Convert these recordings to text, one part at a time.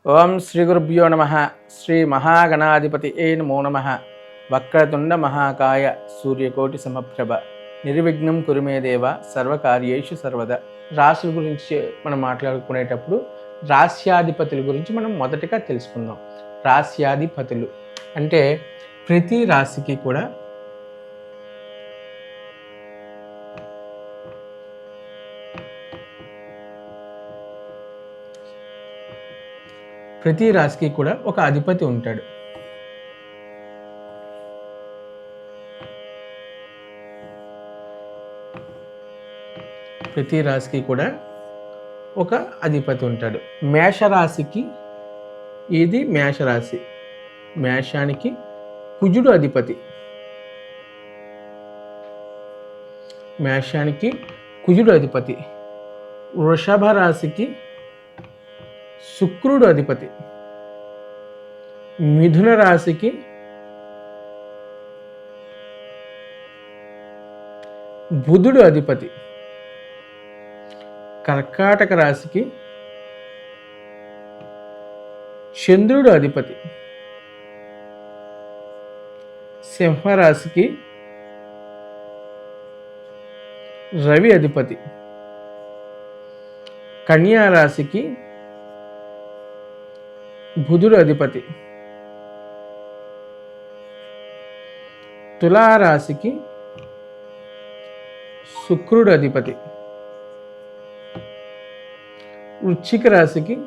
ఓం శ్రీ గురుభ్యో నమ. శ్రీ మహాగణాధిపతి ఏ నమో నమ. వక్రతుండ మహాకాయ సూర్యకోటి సమప్రభ నిర్విఘ్నం కురుమే దేవ సర్వకార్యేషు సర్వదా. రాశుల గురించి మనం మాట్లాడుకునేటప్పుడు రాశ్యాధిపతుల గురించి మనం మొదటగా తెలుసుకుందాం. రాశ్యాధిపతులు అంటే ప్రతి రాశికి కూడా ఒక అధిపతి ఉంటాడు. ప్రతి రాశికి కూడా ఒక అధిపతి ఉంటాడు. మేషరాశికి ఇది మేషరాశి. మేషానికి కుజుడు అధిపతి. మేషానికి కుజుడు అధిపతి. వృషభ రాశికి శుక్రుడు అధిపతి. మిథున రాశికి బుధుడు అధిపతి. కర్కాటక రాశికి చంద్రుడు అధిపతి. సింహరాశికి రవి అధిపతి. కన్యా రాశికి బుధుడు అధిపతి. తులారాశికి శుక్రుడు అధిపతి. వృశ్చిక రాశికి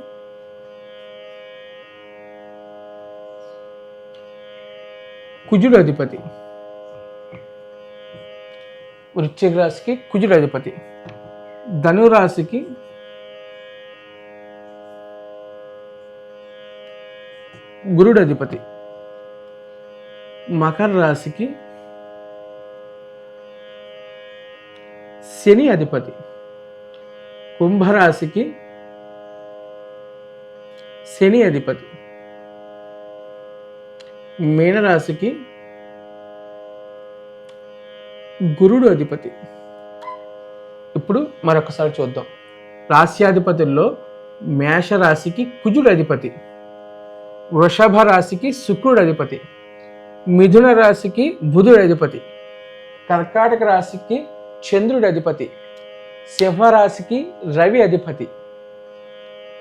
కుజుడు అధిపతి. వృశ్చిక రాశికి కుజుడు అధిపతి. ధనురాశికి గురుడు అధిపతి. మకర రాశికి శని అధిపతి. కుంభరాశికి శని అధిపతి. మీనరాశికి గురుడు అధిపతి. ఇప్పుడు మరొకసారి చూద్దాం. రాశ్యాధిపతుల్లో మేషరాశికి కుజుడు అధిపతి. వృషభ రాశికి శుక్రుడు అధిపతి. మిథున రాశికి బుధుడు అధిపతి. కర్కాటక రాశికి చంద్రుడు అధిపతి. సింహరాశికి రవి అధిపతి.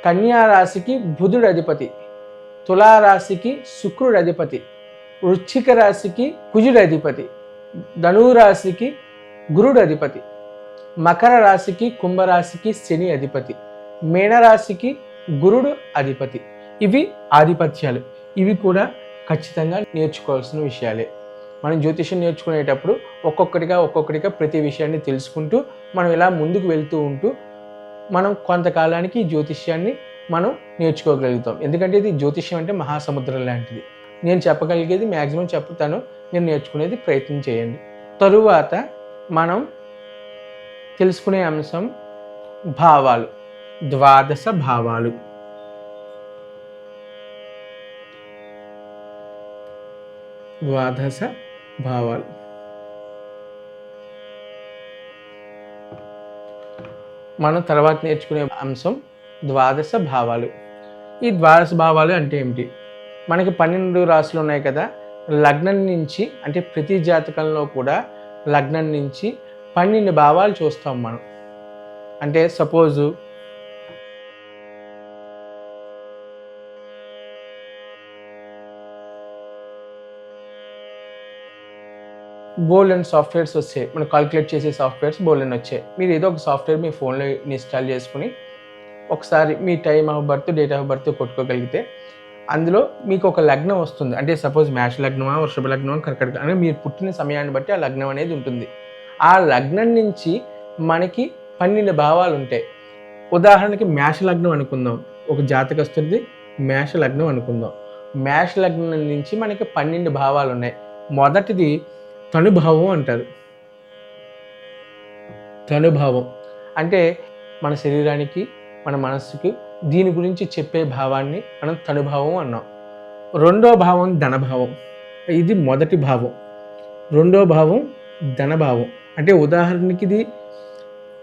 కన్యా రాశికి బుధుడు అధిపతి. తులారాశికి శుక్రుడు అధిపతి. వృశ్చిక రాశికి కుజుడు అధిపతి. ధనురాశికి గురుడు అధిపతి. మకర రాశికి కుంభరాశికి శని అధిపతి. మీనరాశికి గురుడు అధిపతి. ఇవి ఆధిపత్యాలు. ఇవి కూడా ఖచ్చితంగా నేర్చుకోవాల్సిన విషయాలే. మనం జ్యోతిష్యం నేర్చుకునేటప్పుడు ఒక్కొక్కటిగా ప్రతి విషయాన్ని తెలుసుకుంటూ మనం ఇలా ముందుకు వెళ్తూ ఉంటూ మనం కొంతకాలానికి ఈ జ్యోతిష్యాన్ని మనం నేర్చుకోగలుగుతాం. ఎందుకంటే ఇది జ్యోతిష్యం అంటే మహాసముద్రం లాంటిది. నేను చెప్పగలిగేది మ్యాక్సిమం చెప్తాను, నేను నేర్చుకునేది ప్రయత్నం చేయండి. తరువాత మనం తెలుసుకునే అంశం భావాలు. ద్వాదశ భావాలు. ద్వాదశ భావాలు మనం తర్వాత నేర్చుకునే అంశం ద్వాదశ భావాలు. ఈ ద్వాదశ భావాలు అంటే ఏమిటి? మనకి 12 రాశులు ఉన్నాయి కదా. లగ్నం నుంచి అంటే ప్రతి జాతకంలో కూడా లగ్నం నుంచి 12 భావాలు చూస్తాం మనం. అంటే సపోజు బోల్డ్ అండ్ సాఫ్ట్వేర్స్ వచ్చాయి. మనం కాలిక్యులేట్ చేసే సాఫ్ట్వేర్స్ బోల్డ్ అని వచ్చాయి. మీరు ఏదో ఒక సాఫ్ట్వేర్ మీ ఫోన్లో ఇన్స్టాల్ చేసుకుని ఒకసారి మీ time of birth, date of birth కొట్టుకోగలిగితే అందులో మీకు ఒక లగ్నం వస్తుంది. అంటే సపోజ్ మేష లగ్నమా, వృషభ లగ్నమా, కర్కాటక అంటే మీరు పుట్టిన సమయాన్ని బట్టి ఆ లగ్నం అనేది ఉంటుంది. ఆ లగ్నం నుంచి మనకి 12 భావాలు ఉంటాయి. ఉదాహరణకి మేష లగ్నం అనుకుందాం. ఒక జాతకస్తుడిది మేష లగ్నం అనుకుందాం. మేష లగ్నం నుంచి మనకి 12 భావాలు ఉన్నాయి. మొదటిది తనుభావం అంటారు. తనుభావం అంటే మన శరీరానికి, మన మనస్సుకి దీని గురించి చెప్పే భావాన్ని మనం తనుభావం అన్నాం. రెండో భావం ధనభావం. ఇది మొదటి భావం. రెండో భావం ధనభావం. అంటే ఉదాహరణకి ఇది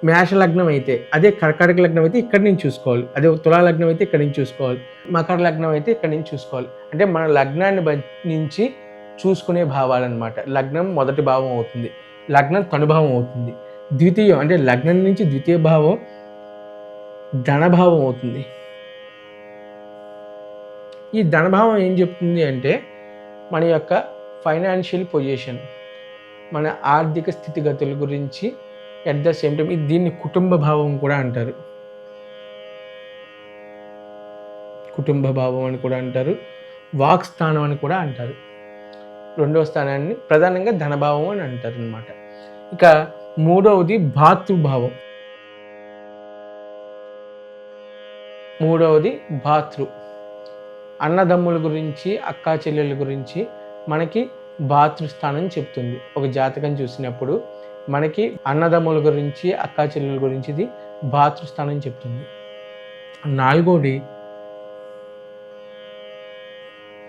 మేష లగ్నం అయితే, అదే కర్కాటక లగ్నం అయితే ఇక్కడి నుంచి చూసుకోవాలి, అదే తులా లగ్నం అయితే ఇక్కడి నుంచి చూసుకోవాలి, మకర లగ్నం అయితే ఇక్కడి నుంచి చూసుకోవాలి. అంటే మన లగ్నాన్ని నుంచి చూసుకునే భావాలు అనమాట. లగ్నం మొదటి భావం అవుతుంది, లగ్నం తనుభావం అవుతుంది, ద్వితీయం అంటే లగ్నం నుంచి ద్వితీయ భావం ధనభావం అవుతుంది. ఈ ధనభావం ఏం చెప్తుంది అంటే మన యొక్క ఫైనాన్షియల్ పొజిషన్, మన ఆర్థిక స్థితిగతుల గురించి. అట్ ద సేమ్ టైం దీన్ని కుటుంబ భావం కూడా అంటారు, కుటుంబ భావం అని కూడా అంటారు, వాక్ స్థానం అని కూడా అంటారు. రెండవ స్థానాన్ని ప్రధానంగా ధనభావం అని అంటారు అనమాట. ఇక మూడవది భాతృభావం. మూడవది భాతృ, అన్నదమ్ముల గురించి, అక్కా చెల్లెల గురించి మనకి భాతృస్థానం చెప్తుంది. ఒక జాతకం చూసినప్పుడు మనకి అన్నదమ్ముల గురించి, అక్కా చెల్లెల గురించి ఇది భాతృస్థానం చెప్తుంది. నాలుగోది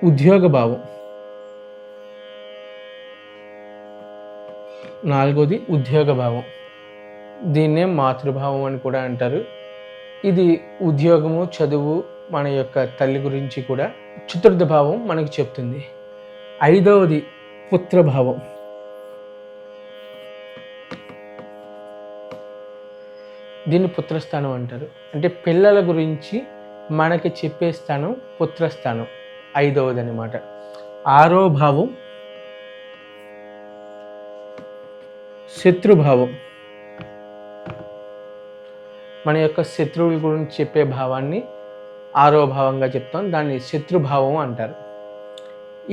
ఉద్యోగ భావం. నాలుగోది ఉద్యోగ భావం, దీన్నే మాతృభావం అని కూడా అంటారు. ఇది ఉద్యోగము, చదువు, మన యొక్క తల్లి గురించి కూడా. చతుర్థ భావం మనకి చెప్తుంది. ఐదవది పుత్రభావం. దీన్ని పుత్రస్థానం అంటారు. అంటే పిల్లల గురించి మనకి చెప్పే స్థానం పుత్రస్థానం, ఐదవది అనమాట. ఆరో భావం శత్రుభావం. మన యొక్క శత్రువుల గురించి చెప్పే భావాన్ని ఆరో భావంగా చెప్తాం, దాన్ని శత్రుభావం అంటారు.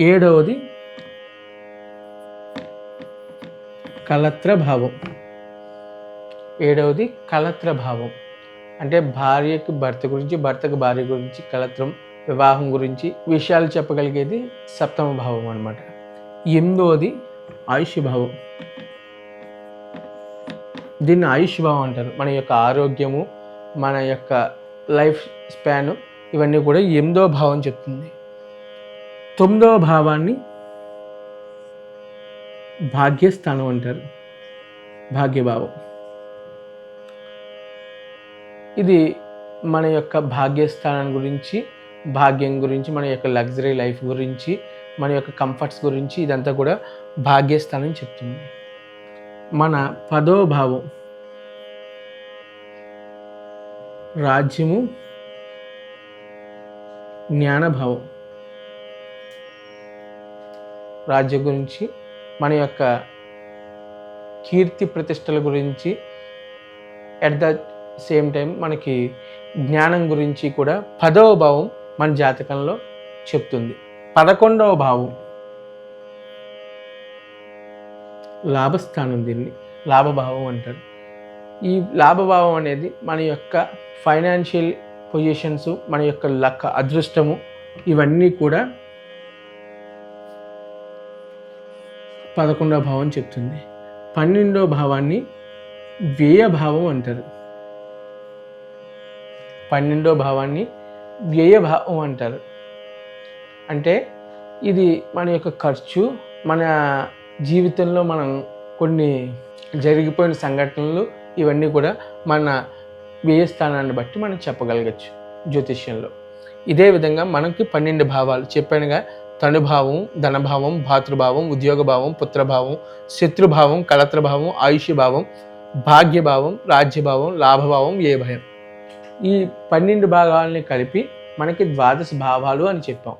ఏడవది కలత్ర భావం. ఏడవది కలత్ర భావం అంటే భార్యకు భర్త గురించి, భర్తకు భార్య గురించి కలత్రం, వివాహం గురించి విషయాలు చెప్పగలిగేది సప్తమ భావం అన్నమాట. ఎనిమిదవది ఆయుష్ భావం. దీన్ని ఆయుష్ భావం అంటారు. మన యొక్క ఆరోగ్యము, మన యొక్క లైఫ్ స్పాన్ ఇవన్నీ కూడా ఎనిమిదవ భావం చెప్తుంది. తొమ్మిదవ భావాన్ని భాగ్యస్థానం అంటారు, భాగ్యభావం. ఇది మన యొక్క భాగ్యస్థానం గురించి, భాగ్యం గురించి, మన యొక్క లగ్జరీ లైఫ్ గురించి, మన యొక్క కంఫర్ట్స్ గురించి ఇదంతా కూడా భాగ్యస్థానం చెప్తుంది. మన 10వ భావం రాజ్యము, జ్ఞానభావం. రాజ్యం గురించి, మన యొక్క కీర్తి ప్రతిష్టల గురించి, ఎట్ ద సేమ్ టైం మనకి జ్ఞానం గురించి కూడా 10వ భావం మన జాతకంలో చెప్తుంది. 11వ భావం లాభస్థానం, దీన్ని లాభభావం అంటారు. ఈ లాభభావం అనేది మన యొక్క ఫైనాన్షియల్ పొజిషన్స్, మన యొక్క లక్, అదృష్టము ఇవన్నీ కూడా 11వ భావం చెప్తుంది. 12వ భావాన్ని వ్యయభావం అంటారు. 12వ భావాన్ని వ్యయభావం అంటారు. అంటే ఇది మన యొక్క ఖర్చు, మన జీవితంలో మనం కొన్ని జరిగిపోయిన సంఘటనలు ఇవన్నీ కూడా మన వ్యయస్థానాన్ని బట్టి మనం చెప్పగలగచ్చు జ్యోతిష్యంలో. ఇదే విధంగా మనకి 12 భావాలు చెప్పానుగా, తనుభావం, ధనభావం, భాతృభావం, ఉద్యోగభావం, పుత్రభావం, శత్రుభావం, కలత్రభావం, ఆయుష్యభావం, భాగ్యభావం, రాజ్యభావం, లాభభావం, వ్యయభావం. ఈ 12 భాగాలని కలిపి మనకి 12 భావాలు అని చెప్పాం.